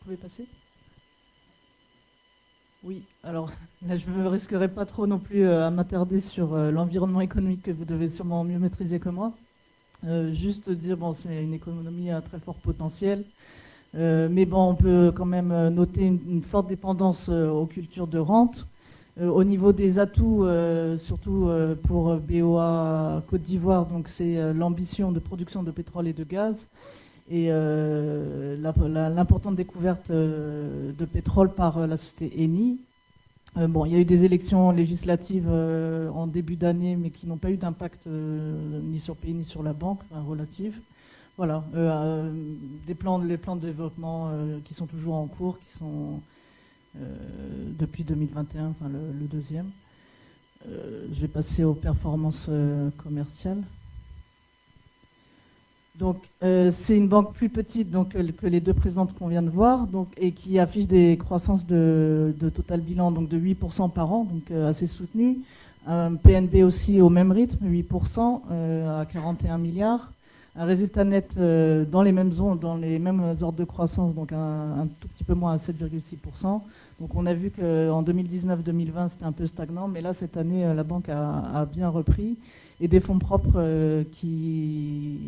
pouvez passer? Oui, alors là, je ne me risquerai pas trop non plus à m'attarder sur l'environnement économique que vous devez sûrement mieux maîtriser que moi. Juste dire, bon, c'est une économie à très fort potentiel, mais bon, on peut quand même noter une forte dépendance aux cultures de rente. Au niveau des atouts, surtout pour BOA Côte d'Ivoire, donc c'est l'ambition de production de pétrole et de gaz et l'importante découverte de pétrole par la société Eni. Bon, il y a eu des élections législatives en début d'année, mais qui n'ont pas eu d'impact ni sur le pays ni sur la banque, relative. Voilà, les plans de développement qui sont toujours en cours, qui sont depuis 2021, enfin le deuxième. Je vais passer aux performances commerciales. Donc, c'est une banque plus petite donc, que les deux précédentes qu'on vient de voir, donc, et qui affiche des croissances de total bilan donc, de 8% par an, donc assez soutenues. Un PNB aussi au même rythme, 8% à 41 milliards. Un résultat net dans les mêmes zones, dans les mêmes ordres de croissance, donc un tout petit peu moins à 7,6%. Donc on a vu qu'en 2019-2020, c'était un peu stagnant, mais là, cette année, la banque a bien repris. Et des fonds propres qui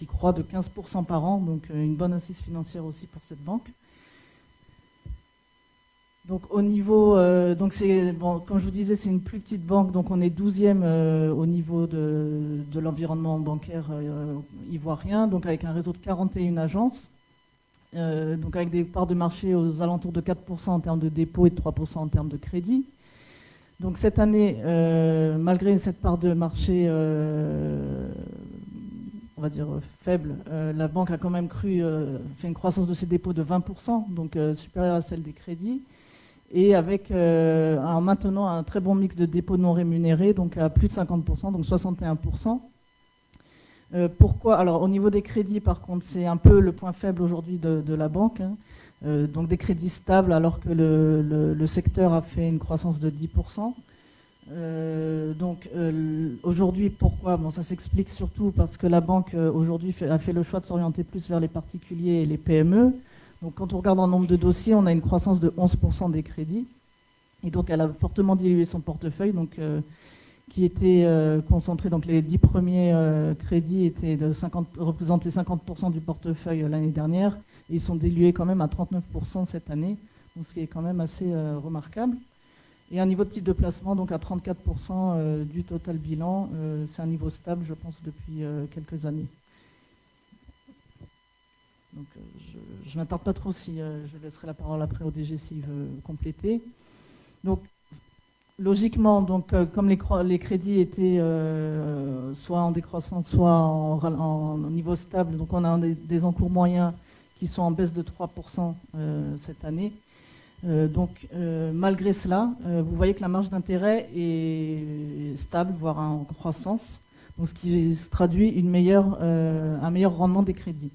croient de 15% par an, donc une bonne assise financière aussi pour cette banque. Donc au niveau, donc c'est bon, comme je vous disais, c'est une plus petite banque, donc on est 12e au niveau de l'environnement bancaire ivoirien, donc avec un réseau de 41 agences, donc avec des parts de marché aux alentours de 4% en termes de dépôt et de 3% en termes de crédit. Donc cette année, malgré cette part de marché, on va dire faible, la banque a quand même fait une croissance de ses dépôts de 20%, donc supérieure à celle des crédits, et avec en maintenant un très bon mix de dépôts non rémunérés, donc à plus de 50%, donc 61%. Pourquoi? Alors au niveau des crédits, par contre, c'est un peu le point faible aujourd'hui de la banque. Hein. Donc des crédits stables alors que le secteur a fait une croissance de 10%. Aujourd'hui, pourquoi? Bon, ça s'explique surtout parce que la banque aujourd'hui a fait le choix de s'orienter plus vers les particuliers et les PME. Donc quand on regarde en nombre de dossiers, on a une croissance de 11% des crédits. Et donc elle a fortement dilué son portefeuille, donc, qui était concentré, donc les 10 premiers crédits représentaient 50% du portefeuille l'année dernière. Et ils sont dilués quand même à 39% cette année, donc ce qui est quand même assez remarquable. Et un niveau de type de placement, donc à 34% du total bilan, c'est un niveau stable, je pense, depuis quelques années. Donc, je ne m'attarde pas trop si je laisserai la parole après au DG s'il veut compléter. Donc, logiquement, donc, comme les crédits étaient soit en décroissance, soit en niveau stable, donc on a des encours moyens qui sont en baisse de 3% cette année. Malgré cela, vous voyez que la marge d'intérêt est stable, voire en croissance, donc ce qui se traduit un meilleur rendement des crédits.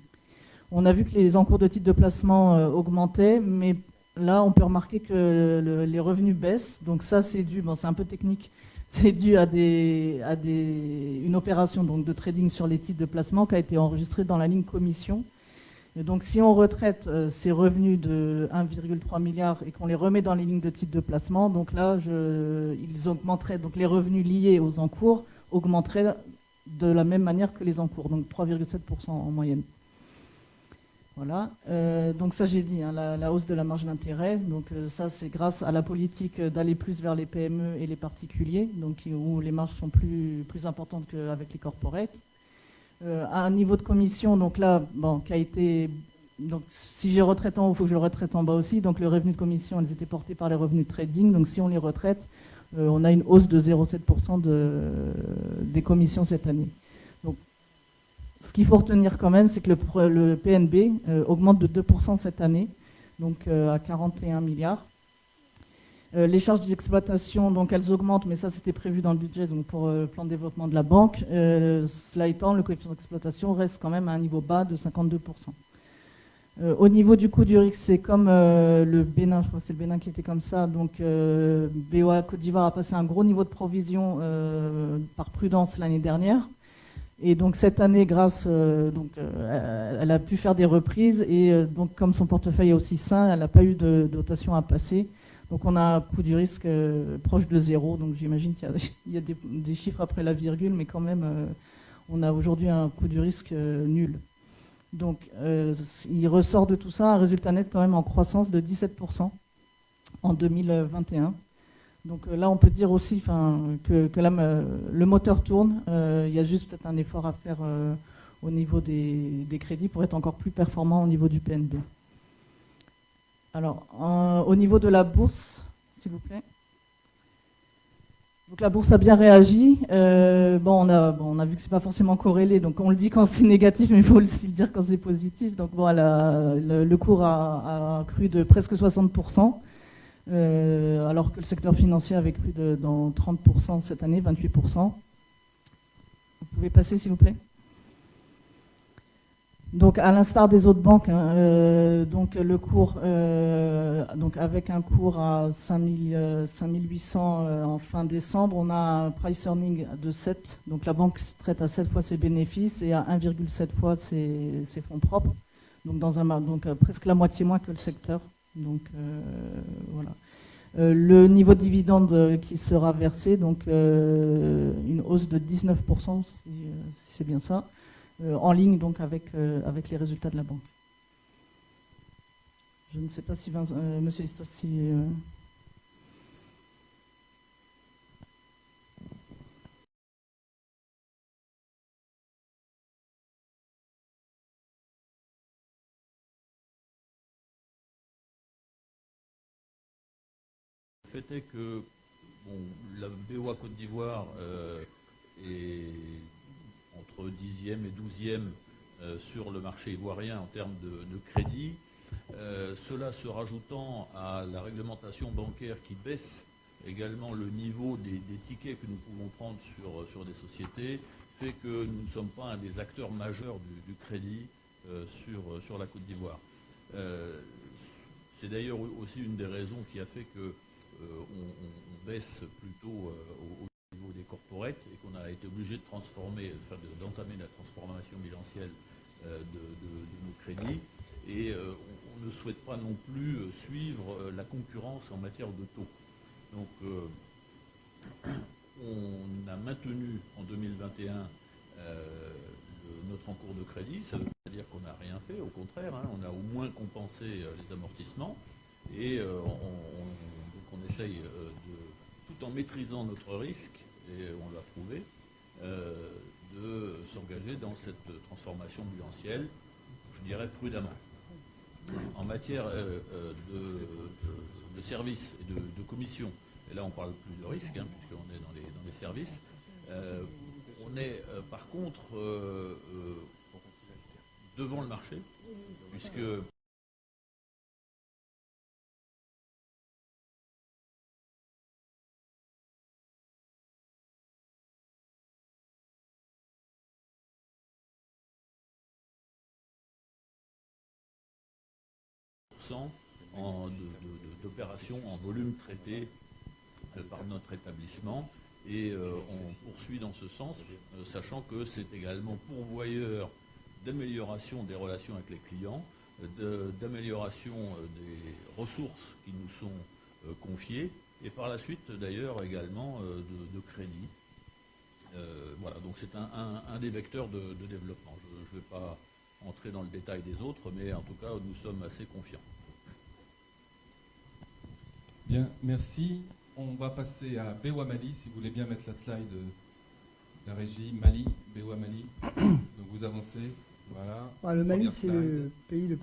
On a vu que les encours de titres de placement augmentaient, mais là, on peut remarquer que les revenus baissent. Donc ça, c'est dû, bon, c'est un peu technique, c'est dû à une opération donc, de trading sur les titres de placement qui a été enregistrée dans la ligne commission. Et donc si on retraite ces revenus de 1,3 milliard et qu'on les remet dans les lignes de titres de placement, donc là, ils augmenteraient, donc les revenus liés aux encours augmenteraient de la même manière que les encours, donc 3,7% en moyenne. Voilà, donc ça j'ai dit, hein, la hausse de la marge d'intérêt, donc ça c'est grâce à la politique d'aller plus vers les PME et les particuliers, donc où les marges sont plus importantes qu'avec les corporates. À un niveau de commission, donc là, bon, qui a été, donc si j'ai retraite en haut, il faut que je le retraite en bas aussi, donc le revenu de commission, elles étaient portées par les revenus de trading, donc si on les retraite, on a une hausse de 0,7% des commissions cette année. Donc, ce qu'il faut retenir quand même, c'est que le PNB augmente de 2% cette année, donc à 41 milliards. Les charges d'exploitation, donc elles augmentent, mais ça c'était prévu dans le budget donc pour le plan de développement de la banque. Cela étant, le coefficient d'exploitation reste quand même à un niveau bas de 52%. Au niveau du coût du risque, c'est comme le Bénin, je crois que c'est le Bénin qui était comme ça. Donc BOA Côte d'Ivoire a passé un gros niveau de provision par prudence l'année dernière. Et donc cette année, elle a pu faire des reprises et donc comme son portefeuille est aussi sain, elle n'a pas eu de dotation à passer. Donc on a un coût du risque proche de 0. Donc j'imagine qu'il y a des chiffres après la virgule, mais quand même, on a aujourd'hui un coût du risque nul. Donc il ressort de tout ça un résultat net quand même en croissance de 17% en 2021. Donc là, on peut dire aussi que là, le moteur tourne. Il y a juste peut-être un effort à faire au niveau des crédits pour être encore plus performant au niveau du PNB. Alors, au niveau de la bourse, s'il vous plaît. Donc la bourse a bien réagi. On a vu que c'est pas forcément corrélé, donc on le dit quand c'est négatif, mais il faut aussi le dire quand c'est positif. Donc bon, le cours a cru de presque 60%. Alors que le secteur financier avait cru dans 30% cette année, 28%. Vous pouvez passer, s'il vous plaît. Donc, à l'instar des autres banques, donc le cours, avec un cours à 5800 en fin décembre, on a un price earning de 7. Donc, la banque traite à 7 fois ses bénéfices et à 1,7 fois ses fonds propres. Donc, presque la moitié moins que le secteur. Donc, voilà. Le niveau de dividende qui sera versé, donc une hausse de 19%, si c'est bien ça, en ligne donc avec les résultats de la banque. Je ne sais pas si Monsieur Listos, si... Le fait est que la BOA Côte d'Ivoire est entre 10e et 12e sur le marché ivoirien en termes de crédit. Cela se rajoutant à la réglementation bancaire qui baisse également le niveau des tickets que nous pouvons prendre sur des sociétés, fait que nous ne sommes pas un des acteurs majeurs du crédit sur la Côte d'Ivoire. C'est d'ailleurs aussi une des raisons qui a fait que on baisse plutôt au niveau des corporates et qu'on a été obligé d'entamer la transformation bilancielle de nos crédits. Et on ne souhaite pas non plus suivre la concurrence en matière de taux. Donc on a maintenu en 2021 notre encours de crédit. Ça ne veut pas dire qu'on n'a rien fait, au contraire, on a au moins compensé les amortissements. Et on essaye, tout en maîtrisant notre risque, et on l'a prouvé, de s'engager dans cette transformation bilancielle, je dirais prudemment. En matière de services et de commissions, et là on parle plus de risque, puisqu'on est dans les services, on est par contre devant le marché, puisque d'opérations en volume traité par notre établissement, et on poursuit dans ce sens, sachant que c'est également pourvoyeur d'amélioration des relations avec les clients, d'amélioration des ressources qui nous sont confiées, et par la suite d'ailleurs également de crédit. Voilà, donc c'est un des vecteurs de développement. Je ne vais pas entrer dans le détail des autres, mais en tout cas nous sommes assez confiants. Bien, merci. On va passer à BOA Mali, si vous voulez bien mettre la slide de la régie. Mali, BOA Mali. Donc vous avancez, voilà. Le Mali, c'est le pays le